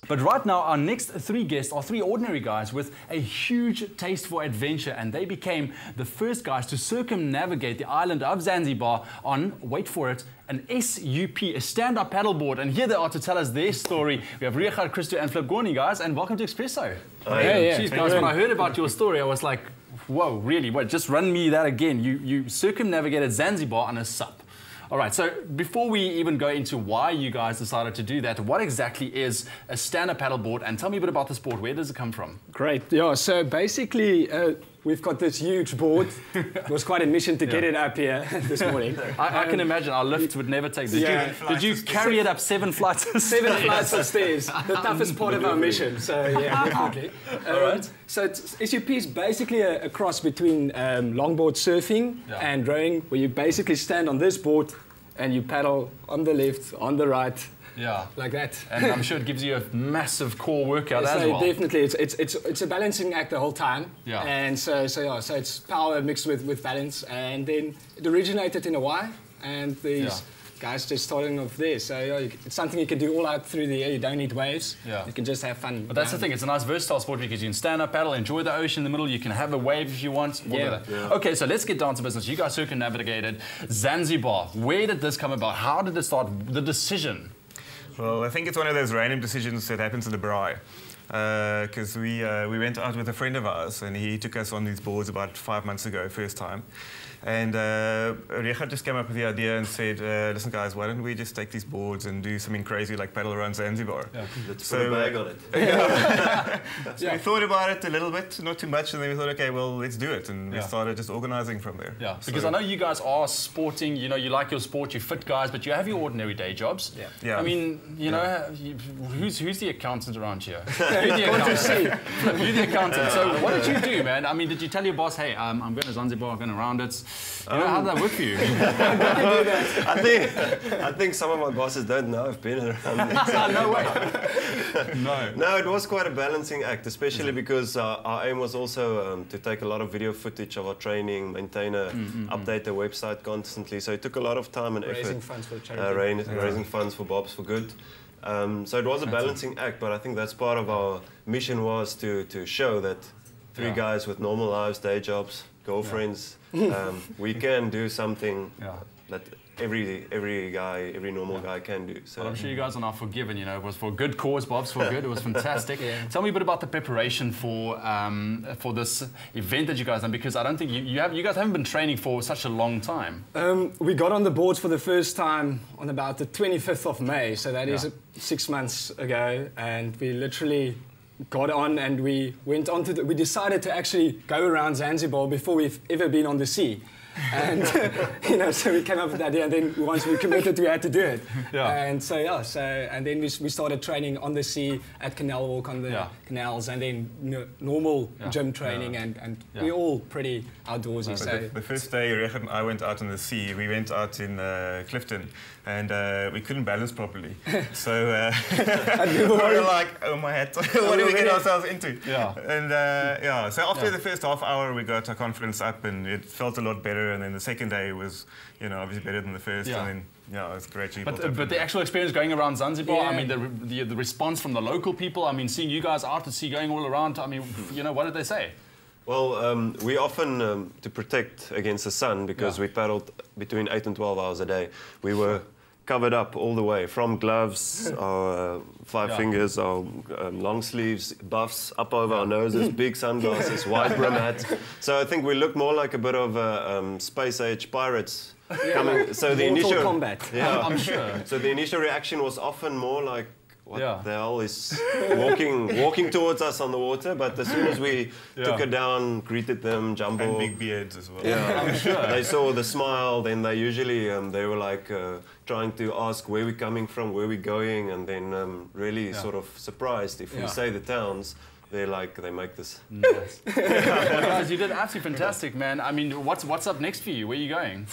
But right now, our next three guests are three ordinary guys with a huge taste for adventure, and they became the first guys to circumnavigate the island of Zanzibar on, wait for it, an SUP, a stand-up paddleboard. And here they are to tell us their story. We have Richard, Christo, and Flip Gorny, guys, and welcome to eXpresso. Jeez, guys, when I heard about your story, I was like, whoa, really? Wait, just run me that again. You circumnavigated Zanzibar on a SUP. All right, so before we even go into why you guys decided to do that, what exactly is a stand-up paddleboard? And tell me a bit about the sport. Where does it come from? Great. Yeah, so basically, we've got this huge board. It was quite a mission to get it up here this morning. I can imagine our lift would never take this. Did you carry it up 7 flights of stairs? 7 flights of stairs. The toughest part of our mission. So yeah, definitely. All right. So SUP is basically a cross between longboard surfing and rowing, where you basically stand on this board and you paddle on the left, on the right. Yeah, like that. And I'm sure it gives you a massive core workout as well. Definitely, it's a balancing act the whole time. Yeah. And so it's power mixed with balance. And then it originated in Hawaii, and these guys just starting off there. So it's something you can do all out through the year. You don't need waves. Yeah. You can just have fun. But that's the thing. It's a nice versatile sport because you can stand up, paddle, enjoy the ocean in the middle. You can have a wave if you want. Okay, so let's get down to business. You guys circumnavigated Zanzibar. Where did this come about? How did it start? The decision. Well, I think it's one of those random decisions that happens in the braai. Because we went out with a friend of ours, and he took us on these boards about 5 months ago, first time. And Richard just came up with the idea and said, listen guys, why don't we just take these boards and do something crazy like paddle around Zanzibar? Yeah. Let's put a bag on it. So we thought about it a little bit, not too much, and then we thought, okay, well, let's do it. And we started just organizing from there. Yeah, because I know you guys are sporting, you know, you like your sport, you're fit guys, but you have your ordinary day jobs. I mean, you know, who's the accountant around here? You're the accountant. You're the accountant. So what did you do, man? I mean, did you tell your boss, hey, I'm going to Zanzibar, I'm going around it? You know, how did that work for you? I think some of my bosses don't know I've been around. No way. No, it was quite a balancing act, especially because our aim was also to take a lot of video footage of our training, maintain update the website constantly. So it took a lot of time and effort. Raising funds for charity. Raising funds for Bobs for Good. So it was a balancing act, but I think that's part of our mission, was to show that three guys with normal lives, day jobs, girlfriends, we can do something that every normal guy can do. So well, I'm sure you guys are now forgiven. You know, it was for a good cause, Bob's for good. It was fantastic. Tell me a bit about the preparation for this event that you guys done, because I don't think you guys haven't been training for such a long time. We got on the boards for the first time on about the 25th of May, so that is 6 months ago, and we literally got on and we went on to we decided to actually go around Zanzibar before we've ever been on the sea. And you know, so we came up with that idea, and then once we committed, we had to do it. And so and then we started training on the sea at canal walk on the canals, and then normal gym training, and we're all pretty outdoorsy. So the first day Richard and I went out on the sea, we went out in Clifton, and we couldn't balance properly. So we were like, oh my head, what did we get ourselves into? And so after the first half hour, we got our confidence up, and it felt a lot better. And then the second day was, you know, obviously better than the first. And then, it was great. But the actual experience going around Zanzibar, I mean, the response from the local people, I mean, seeing you guys out at sea going all around, I mean, you know, what did they say? Well, we often, to protect against the sun, because we paddled between 8 and 12 hours a day, we were covered up all the way, from gloves, our 5 fingers, our long sleeves, buffs up over our noses, big sunglasses, wide brim hats. So I think we look more like a bit of space age pirates coming. So the initial combat. I'm sure. So the initial reaction was often more like, what the hell is walking towards us on the water? But as soon as we took it down, greeted them, jumbo. And big beards as well. Yeah, I'm sure. They saw the smile, then they usually, they were like trying to ask where we're coming from, where we're going, and then really sort of surprised if we say the towns. They're like, they make this. Nice. Well, guys, you did absolutely fantastic, man. I mean, what's up next for you? Where are you going?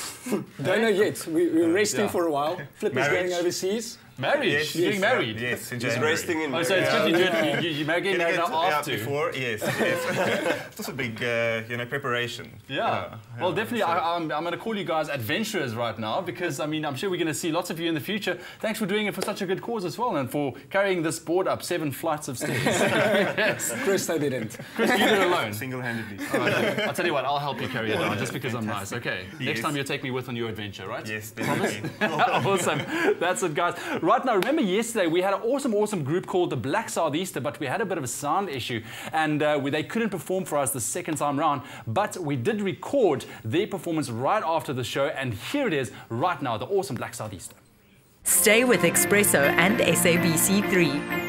Don't know yet. We're resting for a while. Flip is going overseas. Married? Yes, You're getting married? Yes, in He's January. resting in. Oh, so it's good you do it. You're getting married now after. Before, yes. It's also a big, preparation. Yeah. Well, definitely, I'm going to call you guys adventurers right now because, I mean, I'm sure we're going to see lots of you in the future. Thanks for doing it for such a good cause as well and for carrying this board up 7 flights of stairs. Yes. Chris, I didn't. Chris, you did it alone. Single-handedly. I'll tell you what, I'll help you carry it down just because I'm nice. Okay. Next time you'll take me with on your adventure, right? Yes, definitely. Awesome. That's it, guys. Right now, remember yesterday we had an awesome group called the Black Southeaster, but we had a bit of a sound issue and they couldn't perform for us the second time round, but we did record their performance right after the show, and here it is right now, the awesome Black Southeaster. Stay with eXpresso and SABC3.